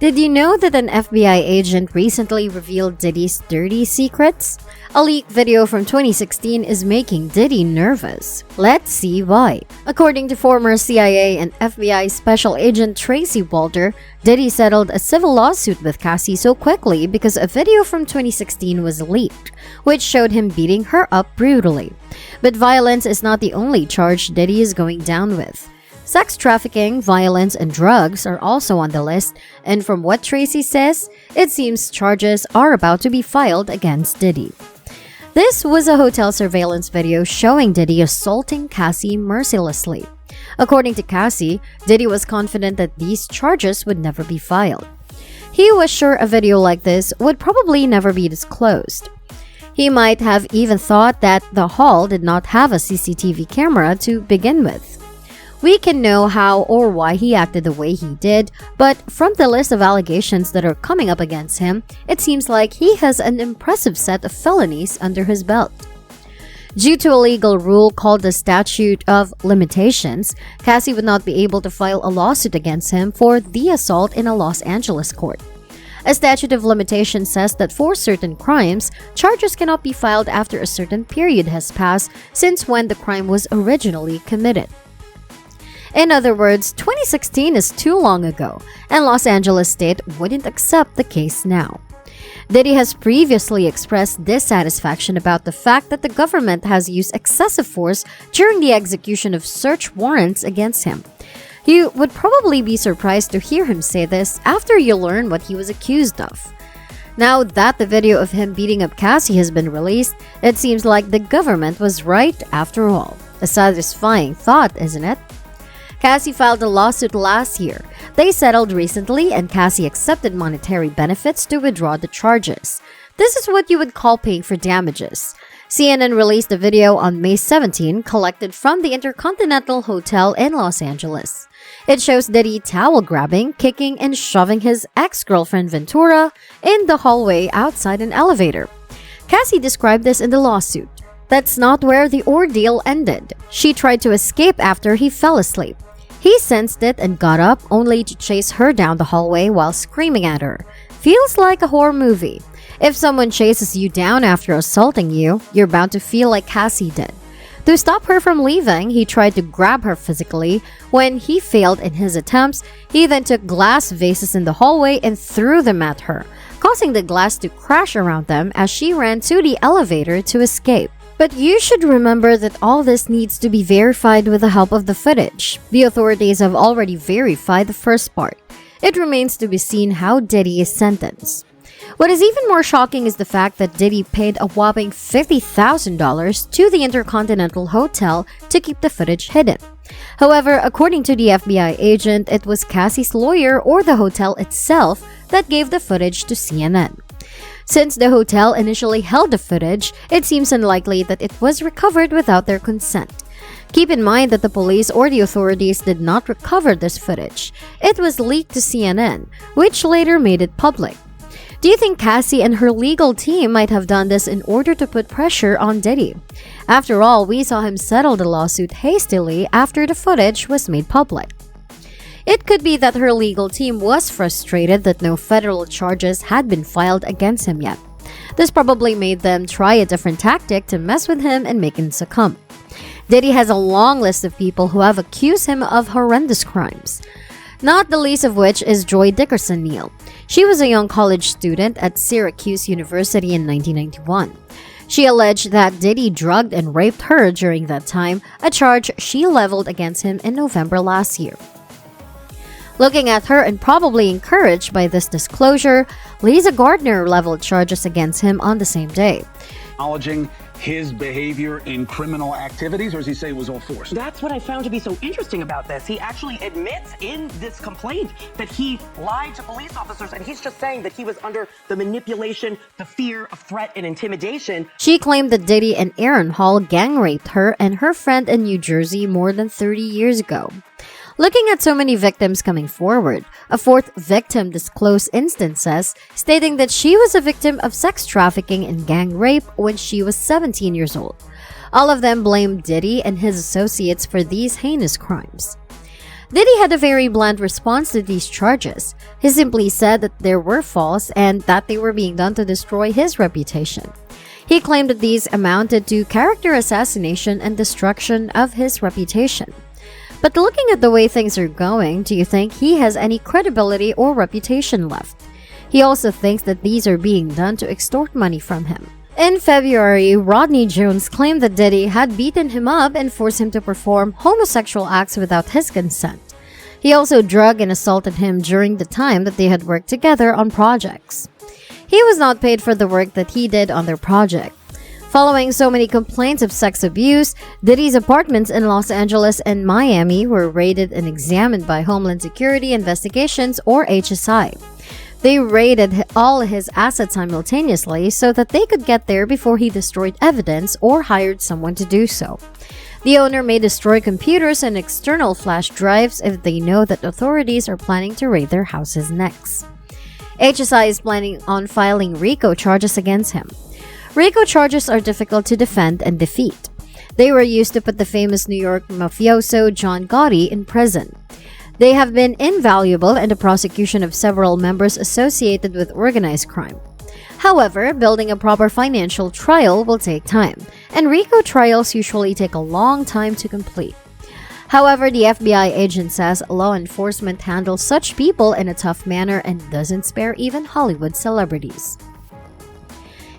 Did you know that an FBI agent recently revealed Diddy's dirty secrets? A leaked video from 2016 is making Diddy nervous. Let's see why. According to former CIA and FBI Special Agent Tracy Walder, Diddy settled a civil lawsuit with Cassie so quickly because a video from 2016 was leaked, which showed him beating her up brutally. But violence is not the only charge Diddy is going down with. Sex trafficking, violence, and drugs are also on the list, and from what Tracy says, it seems charges are about to be filed against Diddy. This was a hotel surveillance video showing Diddy assaulting Cassie mercilessly. According to Cassie, Diddy was confident that these charges would never be filed. He was sure a video like this would probably never be disclosed. He might have even thought that the hall did not have a CCTV camera to begin with. We can know how or why he acted the way he did, but from the list of allegations that are coming up against him, it seems like he has an impressive set of felonies under his belt. Due to a legal rule called the Statute of Limitations, Cassie would not be able to file a lawsuit against him for the assault in a Los Angeles court. A statute of limitations says that for certain crimes, charges cannot be filed after a certain period has passed since when the crime was originally committed. In other words, 2016 is too long ago, and Los Angeles State wouldn't accept the case now. Diddy has previously expressed dissatisfaction about the fact that the government has used excessive force during the execution of search warrants against him. You would probably be surprised to hear him say this after you learn what he was accused of. Now that the video of him beating up Cassie has been released, it seems like the government was right after all. A satisfying thought, isn't it? Cassie filed a lawsuit last year. They settled recently, and Cassie accepted monetary benefits to withdraw the charges. This is what you would call paying for damages. CNN released a video on May 17 collected from the Intercontinental Hotel in Los Angeles. It shows Diddy towel grabbing, kicking, and shoving his ex-girlfriend Ventura in the hallway outside an elevator. Cassie described this in the lawsuit. That's not where the ordeal ended. She tried to escape after he fell asleep. He sensed it and got up, only to chase her down the hallway while screaming at her. Feels like a horror movie. If someone chases you down after assaulting you, you're bound to feel like Cassie did. To stop her from leaving, he tried to grab her physically. When he failed in his attempts, he then took glass vases in the hallway and threw them at her, causing the glass to crash around them as she ran to the elevator to escape. But you should remember that all this needs to be verified with the help of the footage. The authorities have already verified the first part. It remains to be seen how Diddy is sentenced. What is even more shocking is the fact that Diddy paid a whopping $50,000 to the Intercontinental Hotel to keep the footage hidden. However, according to the FBI agent, it was Cassie's lawyer or the hotel itself that gave the footage to CNN. Since the hotel initially held the footage, it seems unlikely that it was recovered without their consent. Keep in mind that the police or the authorities did not recover this footage. It was leaked to CNN, which later made it public. Do you think Cassie and her legal team might have done this in order to put pressure on Diddy? After all, we saw him settle the lawsuit hastily after the footage was made public. It could be that her legal team was frustrated that no federal charges had been filed against him yet. This probably made them try a different tactic to mess with him and make him succumb. Diddy has a long list of people who have accused him of horrendous crimes, not the least of which is Joy Dickerson Neal. She was a young college student at Syracuse University in 1991. She alleged that Diddy drugged and raped her during that time, a charge she leveled against him in November last year. Looking at her and probably encouraged by this disclosure, Lisa Gardner leveled charges against him on the same day. Acknowledging his behavior in criminal activities, or does he say it was all forced? That's what I found to be so interesting about this. He actually admits in this complaint that he lied to police officers, and he's just saying that he was under the manipulation, the fear of threat and intimidation. She claimed that Diddy and Aaron Hall gang raped her and her friend in New Jersey more than 30 years ago. Looking at so many victims coming forward, a fourth victim disclosed instances stating that she was a victim of sex trafficking and gang rape when she was 17 years old. All of them blamed Diddy and his associates for these heinous crimes. Diddy had a very blunt response to these charges. He simply said that they were false and that they were being done to destroy his reputation. He claimed that these amounted to character assassination and destruction of his reputation. But looking at the way things are going, do you think he has any credibility or reputation left? He also thinks that these are being done to extort money from him. In February, Rodney Jones claimed that Diddy had beaten him up and forced him to perform homosexual acts without his consent. He also drugged and assaulted him during the time that they had worked together on projects. He was not paid for the work that he did on their project. Following so many complaints of sex abuse, Diddy's apartments in Los Angeles and Miami were raided and examined by Homeland Security Investigations or HSI. They raided all his assets simultaneously so that they could get there before he destroyed evidence or hired someone to do so. The owner may destroy computers and external flash drives if they know that authorities are planning to raid their houses next. HSI is planning on filing RICO charges against him. RICO charges are difficult to defend and defeat. They were used to put the famous New York mafioso John Gotti in prison. They have been invaluable in the prosecution of several members associated with organized crime. However, building a proper financial trial will take time, and RICO trials usually take a long time to complete. However, the FBI agent says law enforcement handles such people in a tough manner and doesn't spare even Hollywood celebrities.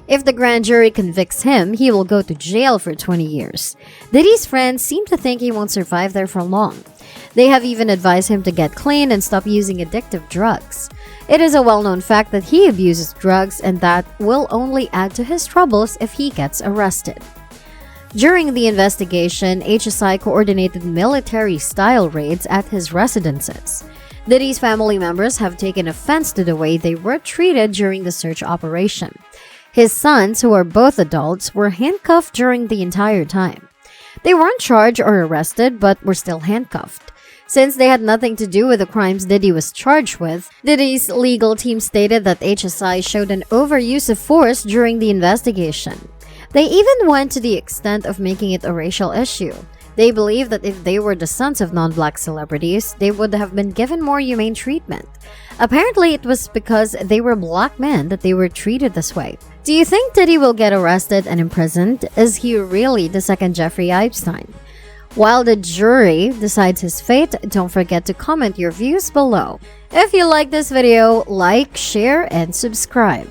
If the grand jury convicts him, he will go to jail for 20 years. Diddy's friends seem to think he won't survive there for long. They have even advised him to get clean and stop using addictive drugs. It is a well-known fact that he abuses drugs, and that will only add to his troubles if he gets arrested. During the investigation, HSI coordinated military-style raids at his residences. Diddy's family members have taken offense to the way they were treated during the search operation. His sons, who are both adults, were handcuffed during the entire time. They weren't charged or arrested, but were still handcuffed. Since they had nothing to do with the crimes Diddy was charged with, Diddy's legal team stated that HSI showed an overuse of force during the investigation. They even went to the extent of making it a racial issue. They believe that if they were the sons of non-black celebrities, they would have been given more humane treatment. Apparently, it was because they were black men that they were treated this way. Do you think Diddy will get arrested and imprisoned? Is he really the second Jeffrey Epstein? While the jury decides his fate, don't forget to comment your views below. If you like this video, like, share, and subscribe.